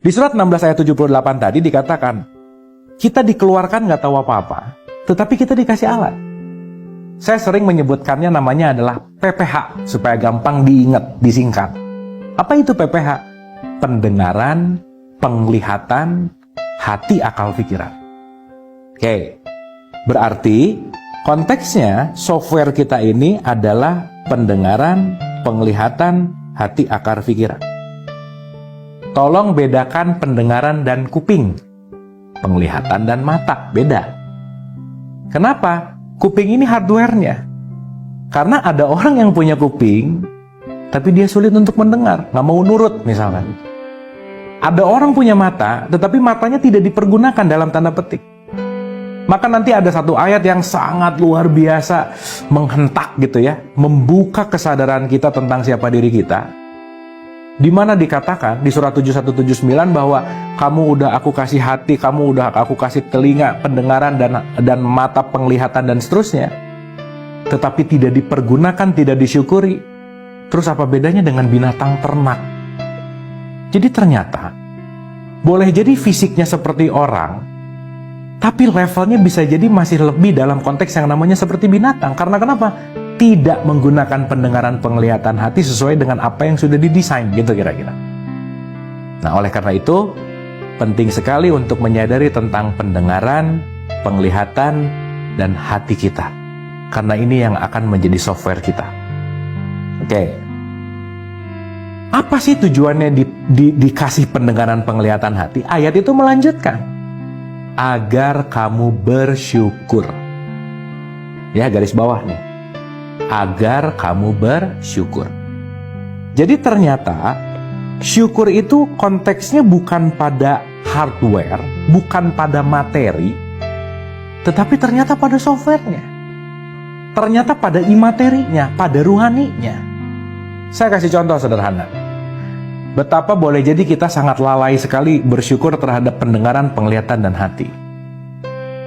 Di surat 16 ayat 78 tadi dikatakan, kita dikeluarkan nggak tahu apa-apa, tetapi kita dikasih alat. Saya sering menyebutkannya namanya adalah PPH, supaya gampang diingat, disingkat. Apa itu PPH? Pendengaran, penglihatan, hati, akal, pikiran. Oke, berarti konteksnya software kita ini adalah pendengaran, penglihatan, hati, akal, pikiran. Tolong bedakan pendengaran dan kuping, penglihatan dan mata, beda. Kenapa? Kuping ini hardware-nya. Karena ada orang yang punya kuping, tapi dia sulit untuk mendengar, nggak mau nurut misalkan. Ada orang punya mata, tetapi matanya tidak dipergunakan dalam tanda petik. Maka nanti ada satu ayat yang sangat luar biasa, menghentak gitu ya, membuka kesadaran kita tentang siapa diri kita. Di mana dikatakan di surat 7179 bahwa kamu udah aku kasih hati, kamu udah aku kasih telinga, pendengaran dan mata penglihatan dan seterusnya, tetapi tidak dipergunakan, tidak disyukuri. Terus apa bedanya dengan binatang ternak? Jadi ternyata boleh jadi fisiknya seperti orang, tapi levelnya bisa jadi masih lebih dalam konteks yang namanya seperti binatang. Karena kenapa? Tidak menggunakan pendengaran, penglihatan, hati sesuai dengan apa yang sudah didesain, gitu kira-kira. Nah, oleh karena itu, penting sekali untuk menyadari tentang pendengaran, penglihatan, dan hati kita. Karena ini yang akan menjadi software kita. Oke. Apa sih tujuannya dikasih pendengaran, penglihatan, hati? Ayat itu melanjutkan. Agar kamu bersyukur. Ya, garis bawah nih. Agar kamu bersyukur. Jadi ternyata syukur itu konteksnya bukan pada hardware, bukan pada materi, tetapi ternyata pada softwarenya. Ternyata pada imaterinya, pada ruhaninya. Saya kasih contoh sederhana. Betapa boleh jadi kita sangat lalai sekali bersyukur terhadap pendengaran, penglihatan, dan hati.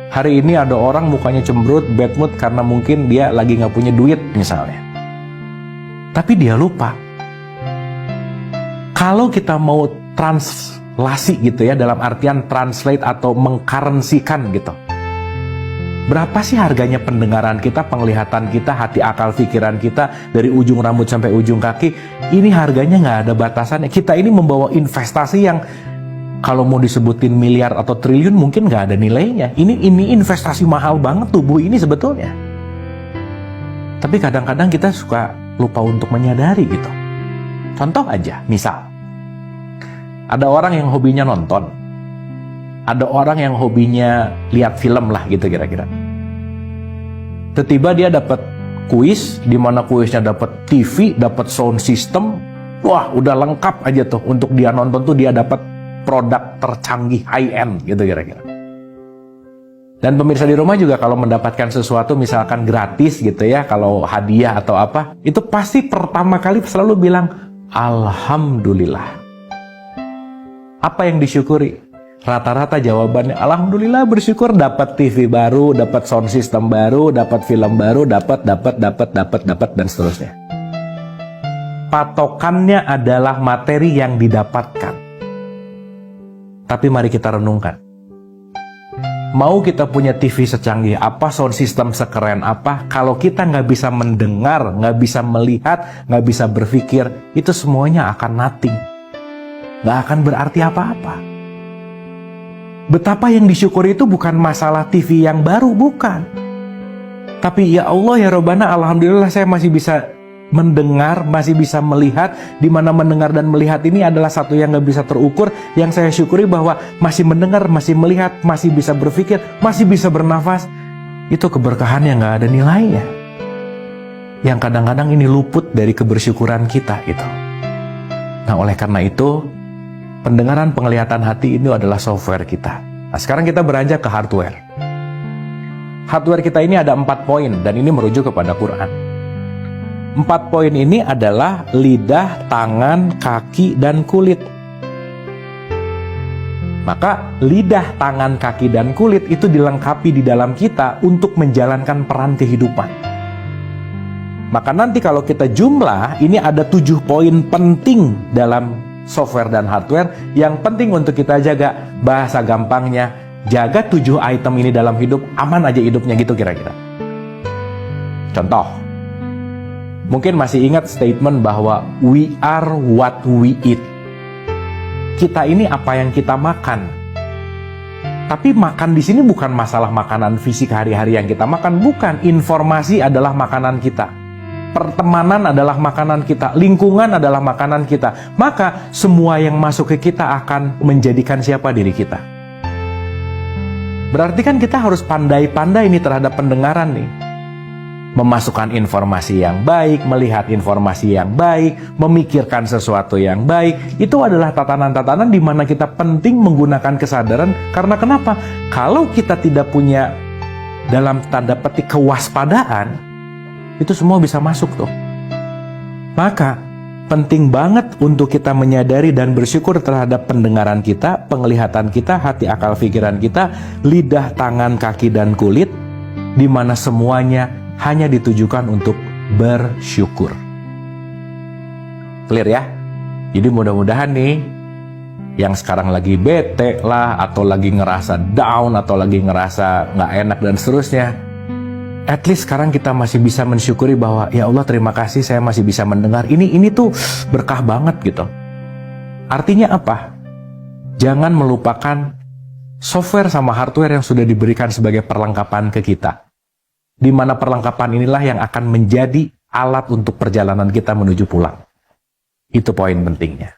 Hari ini ada orang mukanya cemberut, bad mood karena mungkin dia lagi nggak punya duit misalnya. Tapi dia lupa. Kalau kita mau translasi gitu ya, dalam artian translate atau mengkarensikan gitu. Berapa sih harganya pendengaran kita, penglihatan kita, hati, akal, pikiran kita, dari ujung rambut sampai ujung kaki? Ini harganya nggak ada batasannya. Kita ini membawa investasi yang kalau mau disebutin miliar atau triliun mungkin nggak ada nilainya. Ini investasi mahal banget tubuh ini sebetulnya. Tapi kadang-kadang kita suka lupa untuk menyadari gitu. Contoh aja, misal ada orang yang hobinya nonton, ada orang yang hobinya lihat film lah gitu kira-kira. Tiba-tiba dia dapat kuis, di mana kuisnya dapat TV, dapat sound system, wah udah lengkap aja tuh untuk dia nonton tuh dia dapat produk tercanggih high end gitu kira-kira. Dan pemirsa di rumah juga kalau mendapatkan sesuatu misalkan gratis gitu ya, kalau hadiah atau apa, itu pasti pertama kali selalu bilang alhamdulillah. Apa yang disyukuri? Rata-rata jawabannya alhamdulillah, bersyukur dapat TV baru, dapat sound system baru, dapat film baru, dapat dan seterusnya. Patokannya adalah materi yang didapatkan. Tapi mari kita renungkan. Mau kita punya TV secanggih apa, sound system sekeren apa, kalau kita nggak bisa mendengar, nggak bisa melihat, nggak bisa berpikir, itu semuanya akan nothing. Nggak akan berarti apa-apa. Betapa yang disyukuri itu bukan masalah TV yang baru, bukan. Tapi ya Allah ya Rabbana, alhamdulillah saya masih bisa mendengar, masih bisa melihat, di mana mendengar dan melihat ini adalah satu yang nggak bisa terukur. Yang saya syukuri bahwa masih mendengar, masih melihat, masih bisa berpikir, masih bisa bernafas. Itu keberkahan yang nggak ada nilainya. Yang kadang-kadang ini luput dari kebersyukuran kita gitu. Nah, oleh karena itu, pendengaran, penglihatan, hati ini adalah software kita. Nah, sekarang kita beranjak ke hardware. Hardware kita ini ada 4 poin, dan ini merujuk kepada Quran. 4 poin ini adalah lidah, tangan, kaki, dan kulit. Maka lidah, tangan, kaki, dan kulit itu dilengkapi di dalam kita untuk menjalankan peran kehidupan. Maka nanti kalau kita jumlah, ini ada 7 poin penting dalam software dan hardware yang penting untuk kita jaga. Bahasa gampangnya, jaga 7 item ini dalam hidup, aman aja hidupnya gitu kira-kira. Contoh, mungkin masih ingat statement bahwa we are what we eat. Kita ini apa yang kita makan. Tapi makan di sini bukan masalah makanan fisik hari-hari yang kita makan, bukan. Informasi adalah makanan kita. Pertemanan adalah makanan kita, lingkungan adalah makanan kita. Maka semua yang masuk ke kita akan menjadikan siapa diri kita. Berarti kan kita harus pandai-pandai nih terhadap pendengaran nih. Memasukkan informasi yang baik, melihat informasi yang baik, memikirkan sesuatu yang baik. Itu adalah tatanan-tatanan di mana kita penting menggunakan kesadaran. Karena kenapa? Kalau kita tidak punya dalam tanda petik kewaspadaan, itu semua bisa masuk tuh. Maka penting banget untuk kita menyadari dan bersyukur terhadap pendengaran kita, penglihatan kita, hati, akal, pikiran kita, lidah, tangan, kaki, dan kulit, di mana semuanya hanya ditujukan untuk bersyukur. Clear ya? Jadi mudah-mudahan nih, yang sekarang lagi bete lah, atau lagi ngerasa down, atau lagi ngerasa nggak enak dan seterusnya, at least sekarang kita masih bisa mensyukuri bahwa ya Allah terima kasih saya masih bisa mendengar. Ini tuh berkah banget gitu. Artinya apa? Jangan melupakan software sama hardware yang sudah diberikan sebagai perlengkapan ke kita. Di mana perlengkapan inilah yang akan menjadi alat untuk perjalanan kita menuju pulang. Itu poin pentingnya.